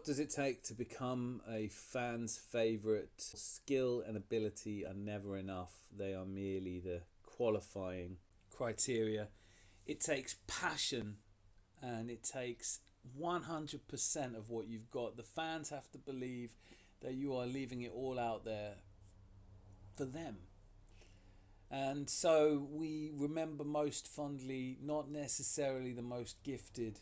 What does it take to become a fan's favourite? Skill and ability are never enough. They are merely the qualifying criteria. It takes passion and it takes 100% of what you've got. The fans have to believe that you are leaving it all out there for them. And so we remember most fondly not necessarily the most gifted,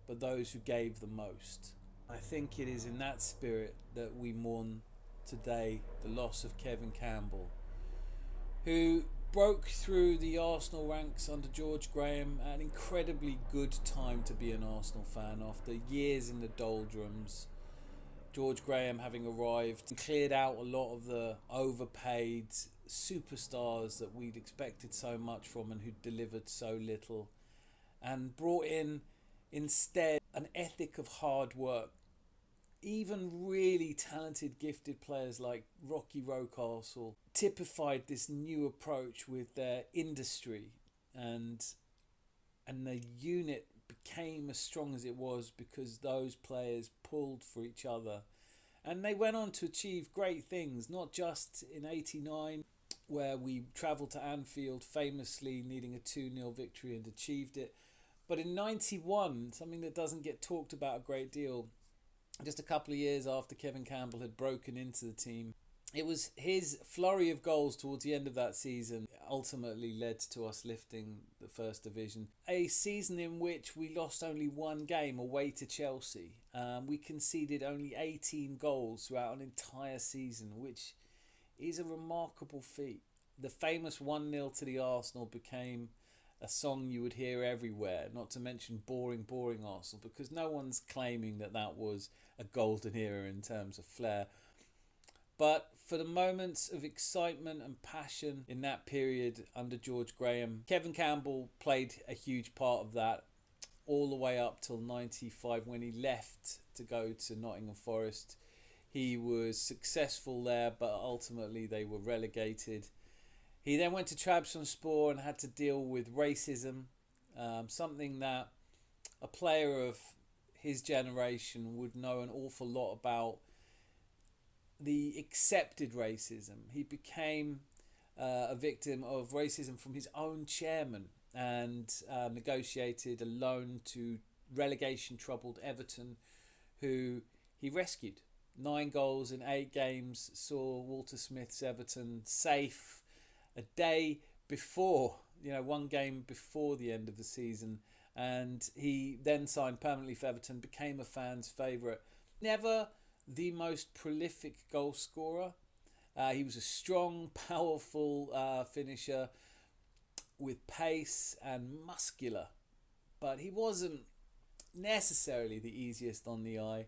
but those who gave the most. I think it is in that spirit that we mourn today the loss of Kevin Campbell, who broke through the Arsenal ranks under George Graham at an incredibly good time to be an Arsenal fan after years in the doldrums. George Graham having arrived and cleared out a lot of the overpaid superstars that we'd expected so much from and who delivered so little, and brought in instead an ethic of hard work. Even really talented, gifted players like Rocky Rocastle typified this new approach with their industry, and the unit became as strong as it was because those players pulled for each other. And they went on to achieve great things, not just in '89, where we travelled to Anfield famously needing a 2-0 victory and achieved it, but in '91, something that doesn't get talked about a great deal, just a couple of years after Kevin Campbell had broken into the team. It was his flurry of goals towards the end of that season ultimately led to us lifting the First Division. A season in which we lost only one game away to Chelsea. We conceded only 18 goals throughout an entire season, which is a remarkable feat. The famous 1-0 to the Arsenal became a song you would hear everywhere, not to mention boring Arsenal, because no one's claiming that that was a golden era in terms of flair. But for the moments of excitement and passion in that period under George Graham, Kevin Campbell played a huge part of that all the way up till '95 when he left to go to Nottingham Forest. He was successful there, but ultimately they were relegated. He then went to Trabzonspor and had to deal with racism, something that a player of his generation would know an awful lot about. The accepted racism. He became a victim of racism from his own chairman and negotiated a loan to relegation-troubled Everton, who he rescued. 9 goals in 8 games saw Walter Smith's Everton safe a day before, one game before the end of the season, and he then signed permanently for Everton, became a fan's favourite. Never the most prolific goal scorer. He was a strong, powerful finisher with pace and muscular, but he wasn't necessarily the easiest on the eye.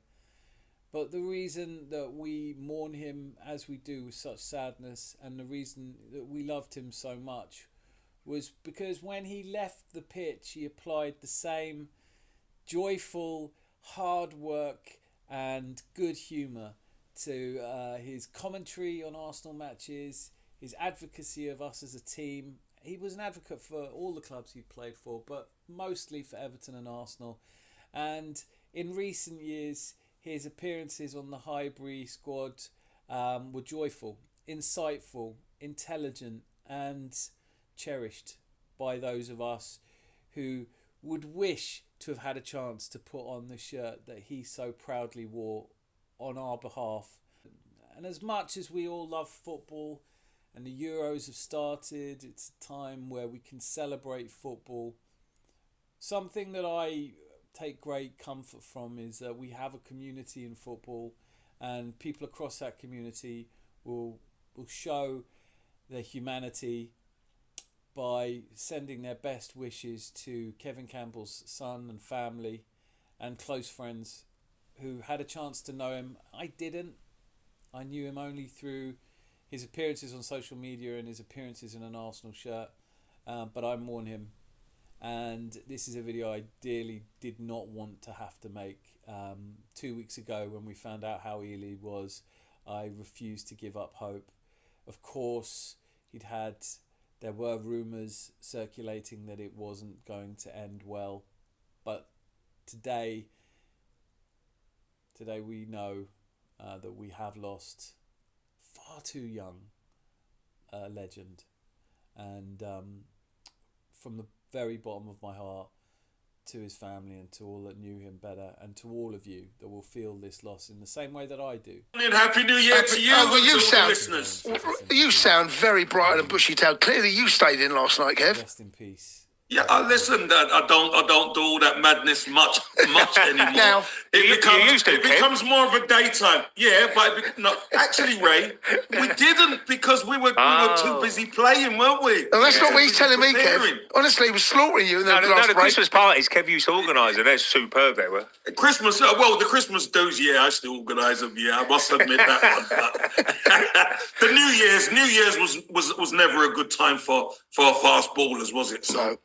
But the reason that we mourn him as we do with such sadness, and the reason that we loved him so much, was because when he left the pitch, he applied the same joyful, hard work and good humour to his commentary on Arsenal matches, his advocacy of us as a team. He was an advocate for all the clubs he played for, but mostly for Everton and Arsenal. And in recent years, his appearances on the Highbury squad were joyful, insightful, intelligent and cherished by those of us who would wish to have had a chance to put on the shirt that he so proudly wore on our behalf. And as much as we all love football and the Euros have started, it's a time where we can celebrate football. Something that I take great comfort from is that we have a community in football, and people across that community will show their humanity by sending their best wishes to Kevin Campbell's son and family and close friends who had a chance to know him. I didn't. I knew him only through his appearances on social media and his appearances in an Arsenal shirt, but I mourn him. And this is a video I dearly did not want to have to make. 2 weeks ago when we found out how ill he was, I refused to give up hope. Of course, there were rumours circulating that it wasn't going to end well. But today Today we know that we have lost far too young a legend, and from the very bottom of my heart to his family and to all that knew him better, and to all of you that will feel this loss in the same way that I do. And Happy New Year to you, well, and to all the listeners. You sound very bright and bushy-tailed. Clearly, you stayed in last night, Kev. Rest in peace. Yeah, listen. I don't do all that madness much anymore. Now, it becomes more of a daytime. Yeah, but no, actually, Ray, we didn't, because we were too busy playing, weren't we? Well, that's not what he's telling me, Kev. Honestly, he was slaughtering you in the last break. Christmas parties Kev used to organise, and they're superb, they were. Christmas, the Christmas do's, yeah, I still organise them. Yeah, I must admit that one. But the New Year's was never a good time for fast ballers, was it? So. No.